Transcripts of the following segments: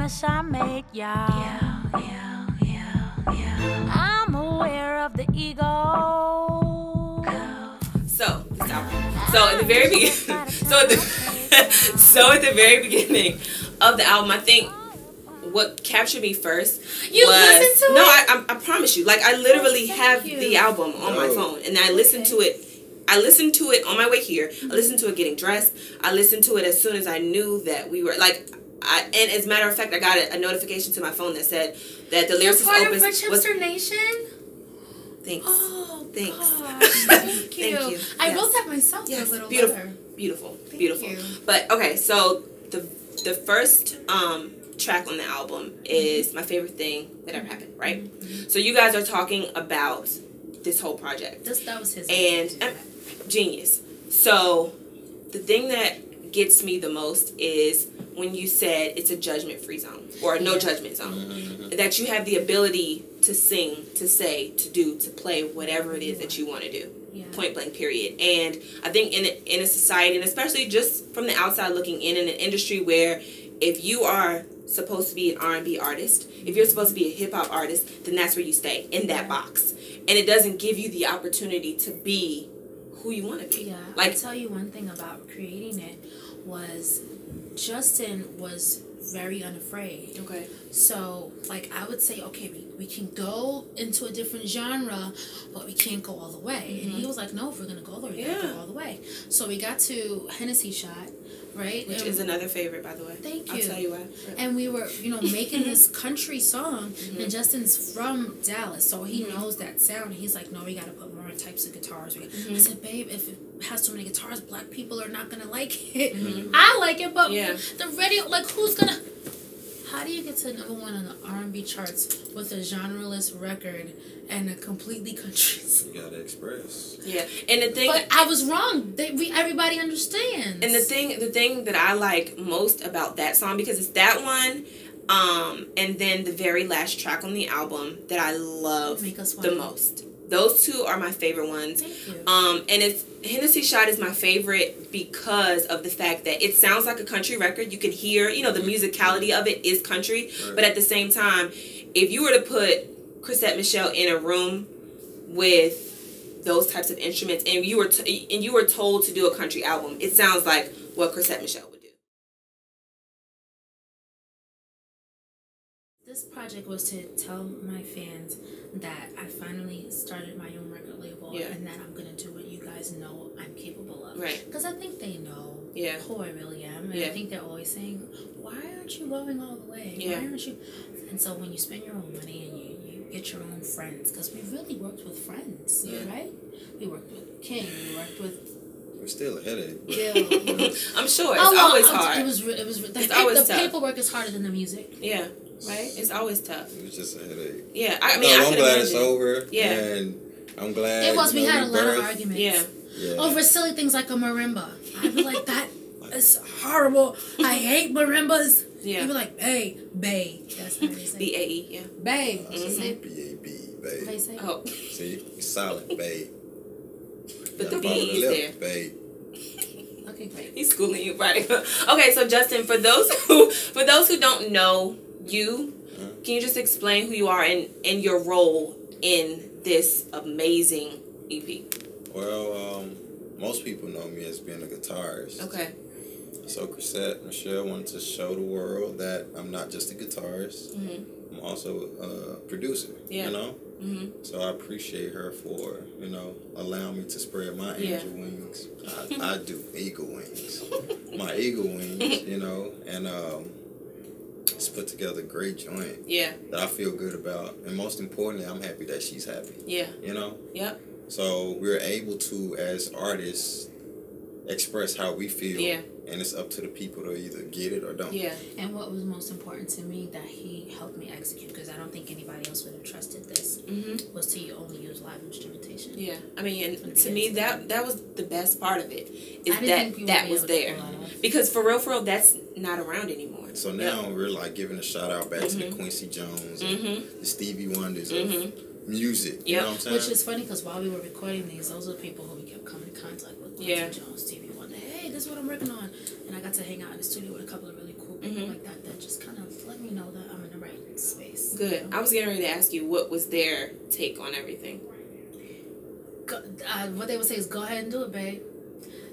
promise I made y'all. I'm aware of the ego. So this album. So at the very beginning. So at the very beginning of the album, I think what captured me first you was listened to no. it? I promise you. Like I literally have the album on my phone, and I listened to it. I listened to it on my way here. I listened to it getting dressed. I listened to it as soon as I knew that we were like. And as a matter of fact, I got a notification to my phone that said that the Lyricist Opus was Nation. Thanks. Oh, thanks. Gosh, thank you. Thank you. I wrote that myself. Yes, a little beautiful, letter. beautiful, Thank beautiful. you. But okay, so the first track on the album is My Favorite Thing That Ever Happened, right? So you guys are talking about this whole project. That was his and genius. So the thing that gets me the most is when you said it's a judgment-free zone or a no judgment zone. That you have the ability to sing, to say, to do, to play whatever it is that you want to do. Point blank, period. And I think in a society, and especially just from the outside looking in an industry where if you are supposed to be an R&B artist, if you're supposed to be a hip-hop artist, then that's where you stay, in that box. And it doesn't give you the opportunity to be who you want to be. Yeah, like, I'll tell you one thing about creating it was Justin was very unafraid. Okay. So, like, I would say, okay, we can go into a different genre, but we can't go all the way. And he was like, no, if we're going to go there, we got to go all the way. So we got to Hennessy Shot, right? Which is another favorite, by the way. Thank you. I'll tell you why. And we were, making this country song, and Justin's from Dallas, so he knows that sound. He's like, no, we got to put more types of guitars. I said, babe, if it has too many guitars, black people are not going to like it. I like it, but the radio, like, who's going to... How do you get to number one on the R&B charts with a genreless record and a completely country song? You gotta express. Yeah, and the thing... But I was wrong. Everybody understands. And the thing that I like most about that song, because it's that one, and then the very last track on the album that I love the most. Those two are my favorite ones. Thank you. And it's Hennessy Shot is my favorite because of the fact that it sounds like a country record. You can hear, the musicality of it is country. Right. But at the same time, if you were to put Chrisette Michele in a room with those types of instruments, and you were told to do a country album, it sounds like what Chrisette Michele would do. This project was to tell my fans that I finally started my own record label and that I'm going to do what you guys know I'm capable of. Right. Because I think they know who I really am. And I think they're always saying, why aren't you going all the way? Yeah. Why aren't you? And so when you spend your own money and you get your own friends, because we really worked with friends, right? We worked with King, we worked with... We're still a headache. Jill. I'm sure. It's always hard. It was the paperwork is harder than the music. Yeah. Right? It's always tough. It was just a headache. Yeah, I mean, I'm glad it's over. Yeah. And I'm glad. It was. We had a lot of arguments. Yeah. Over silly things like a marimba. I'd be like, that is horrible. I hate marimbas. Yeah. You'd be like, bae. That's how they say. B-A-E, yeah. Bae. B-A-B, babe. They say. Oh. See? It's silent, babe. But the B is there. Babe. Okay, great. He's schooling you, right? Okay, so Justin, for those who don't know you, can you just explain who you are and your role in this amazing EP? Well, most people know me as being a guitarist. Okay. So Chrisette Michele wanted to show the world that I'm not just a guitarist. I'm also a producer. Yeah. So I appreciate her for allowing me to spread my angel wings. I do eagle wings. My eagle wings, and just put together a great joint. Yeah. That I feel good about, and most importantly, I'm happy that she's happy. Yeah. Yep. So we're able to, as artists, express how we feel. Yeah. And it's up to the people to either get it or don't. Yeah. And what was most important to me that he helped me execute, because I don't think anybody else would have trusted this, was to only use live instrumentation. Yeah. I mean, and to me, that was the best part of it, is that was there. Because for real, that's not around anymore. So now we're like giving a shout out back to the Quincy Jones and the Stevie Wonders of music. You know what I'm saying? Which is funny, because while we were recording these, those are the people who we kept coming in contact with. Quincy Jones, Stevie Wonder. Hey, this is what I'm working on. And I got to hang out in the studio with a couple of really cool people like that just kind of let me you know that I'm in the right space. Good. You know? I was getting ready to ask you what was their take on everything. What they would say is, go ahead and do it, babe.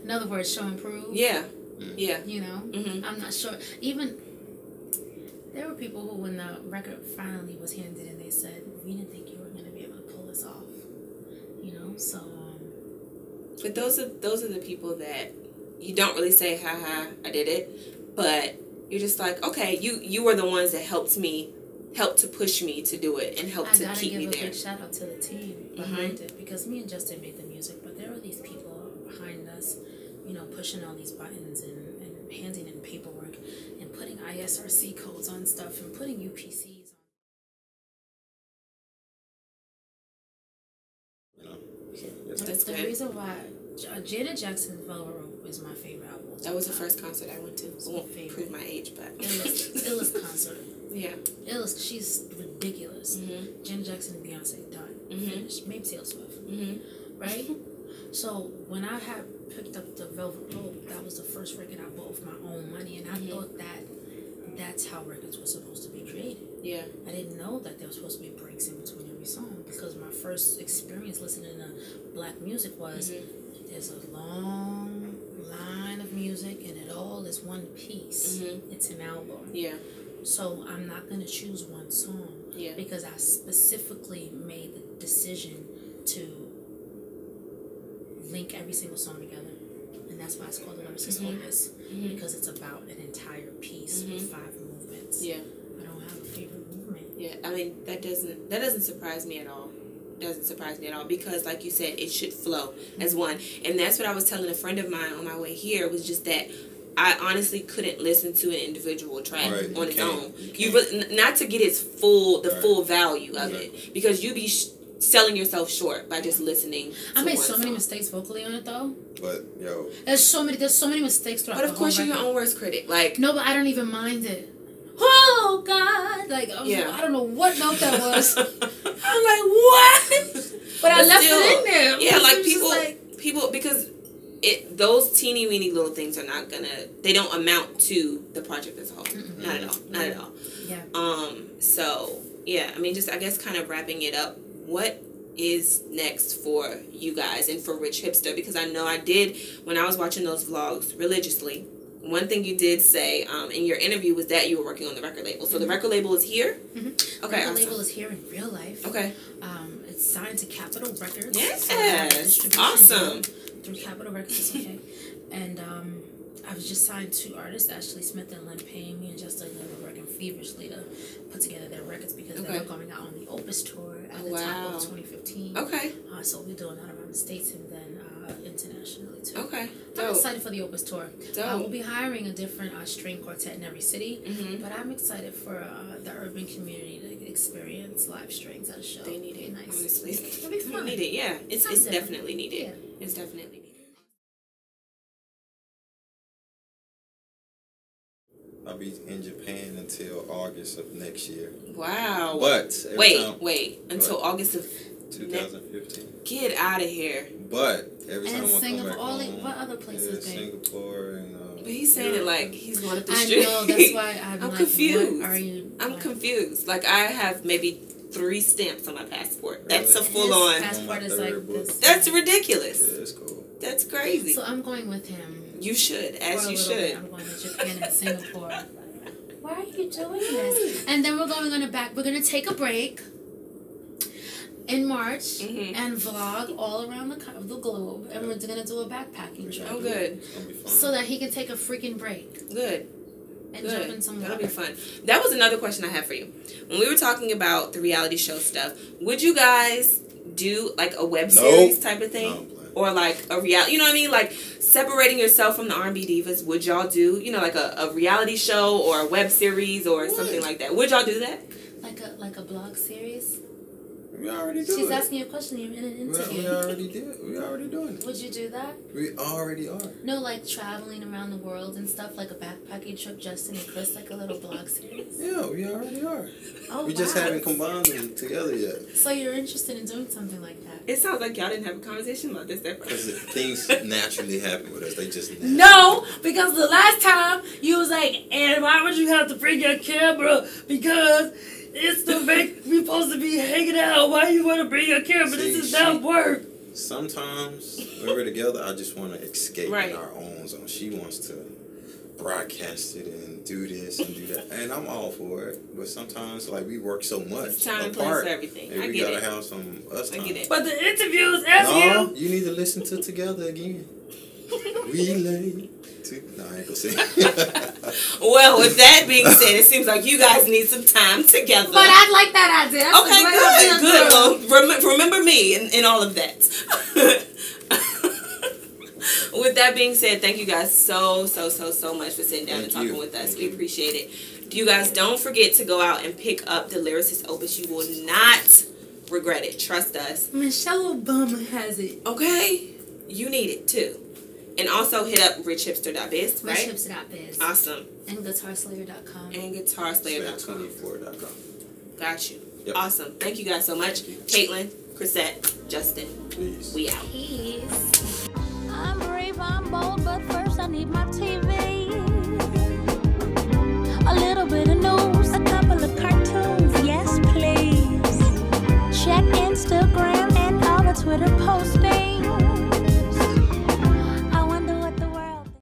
In other words, show and prove. Yeah. Yeah. You know? Mm-hmm. I'm not sure. Even, there were people who, when the record finally was handed in, they said, we didn't think you were going to be able to pull this off. You know? So, But those are the people that you don't really say, ha, I did it. But you're just like, okay, you were the ones that helped to push me to do it and helped to keep me there. I gotta give a big shout out to the team behind it, because me and Justin made the music, but there are these people behind us, you know, pushing all these buttons and handing in paperwork and putting ISRC codes on stuff and putting UPCs on. You know, so That's the good. reason why Janet Jackson's Velvet Rope is my favorite album. That was the first concert I went to. I won't prove my age, but Illest concert. Yeah. Illest, she's ridiculous. Mm-hmm. Janet Jackson and Beyonce, done. Finished. Maybe Taylor Swift. Mm-hmm. Right? So when I had picked up the Velvet Rope, that was the first record I bought with my own money, and I thought that's how records were supposed to be created. Yeah. I didn't know that there was supposed to be breaks in between every song, because my first experience listening to black music was there's a long line of music and it all is one piece. It's an album. Yeah. So I'm not going to choose one song because I specifically made the decision to link every single song together. And that's why it's called the Lyricist Opus, because it's about an entire piece with 5 movements. Yeah. I don't have a favorite movement. Yeah, I mean, that doesn't surprise me at all. Doesn't surprise me at all, because like you said, it should flow as one. And that's what I was telling a friend of mine on my way here, was just that I honestly couldn't listen to an individual track on its own. You really, not to get its full value of it, because you be selling yourself short by just listening. I made so many mistakes vocally on it though. But there's so many mistakes throughout. But of course, you're your own worst critic. Like, no, but I don't even mind it. Oh God! Like I don't know what note that was. I'm like, what? But I left it in there. Yeah, like people because those teeny weeny little things are not they don't amount to the project as a whole. Not at all. Not at all. Yeah. So yeah, I mean, just I guess kind of wrapping it up. What is next for you guys and for Rich Hipster? Because I know I did, when I was watching those vlogs religiously, one thing you did say in your interview was that you were working on the record label. So the record label is here? Okay, the record label is here in real life. Okay. It's signed to Capitol Records. Yes. Awesome. Through Capitol Records, okay. And I was just signed 2 artists, Ashley Smith and Len Payne. Me and Justin were working feverishly to put together their records, because they were going out on the Opus tour at the top of 2015. Okay. So we're doing that around the States and then internationally too. Okay. I'm excited for the Opus tour. Dope. We'll be hiring a different string quartet in every city, but I'm excited for the urban community to experience live strings at a show. They need it, honestly. It'll be fun. They need it, yeah. It's definitely needed. Yeah. It's definitely needed. I'll be in Japan until August of next year. Wow. But wait until August of 2015. Get out of here. But every time I come back home, what other places? Singapore and. But he's saying it like he's going up the I street. know, that's why I'm confused. What are you? I'm confused. Like, I have maybe 3 stamps on my passport. That's a full on. Passport is like this. That's ridiculous. Yeah, it's cool. That's crazy. So I'm going with him. You should, as you should. Bit. I'm going to Japan and Singapore. Why are you doing this? And then we're going to take a break in March and vlog all around the globe, and we're going to do a backpacking trip. Oh, good. So that he can take a freaking break. Good. And jump in some water. That'll be fun. That was another question I had for you. When we were talking about the reality show stuff, would you guys do like a web series type of thing? Or like a reality, you know what I mean? Like separating yourself from the R&B divas, would y'all do, like a reality show or a web series or something like that? Would y'all do that? Like a blog series? We already do She's it. asking you a question. You're in an interview. We already did. We already doing it. Would you do that? We already are. No, like traveling around the world and stuff, like a backpacking trip, Justin and Chris, like a little blog series. Yeah, we already are. Oh, We just haven't combined them together yet. So you're interested in doing something like that? It sounds like y'all didn't have a conversation about this that Because first. things naturally happen with us. They just naturally No, because the last time you was like, and why would you have to bring your camera? Because it's the make we supposed to be hanging out. Why you want to bring your camera? This is not work. Sometimes when we're together, I just want to escape Right. in our own zone. She wants to broadcast it and do this and do that, and I'm all for it. But sometimes, like, we work so much It's time and place apart, for everything. and I we get gotta it. have some us time. I get it. But the interviews ask No, you need to listen to Together again. We lay to. No, I ain't gonna say. Well, with that being said, it seems like you guys need some time together. But I like that idea. That's Okay, a great good. idea. Well, remember me in all of that. With that being said, thank you guys so much for sitting down and talking with us. We appreciate it. You guys, don't forget to go out and pick up the Lyricist Opus. You will not regret it. Trust us. Michelle Obama has it. Okay? You need it too. And also hit up richhipster.biz, right? Richhipster.biz. Awesome. And guitarslayer.com. And guitarslayer.com. Slayer24.com. Got you. Yep. Awesome. Thank you guys so much. Caitlin, Chrisette, Justin. Peace. We out. Peace. I'm brave, I'm bold, but first I need my TV. A little bit of news, a couple of cartoons, yes please. Check Instagram and all the Twitter postings.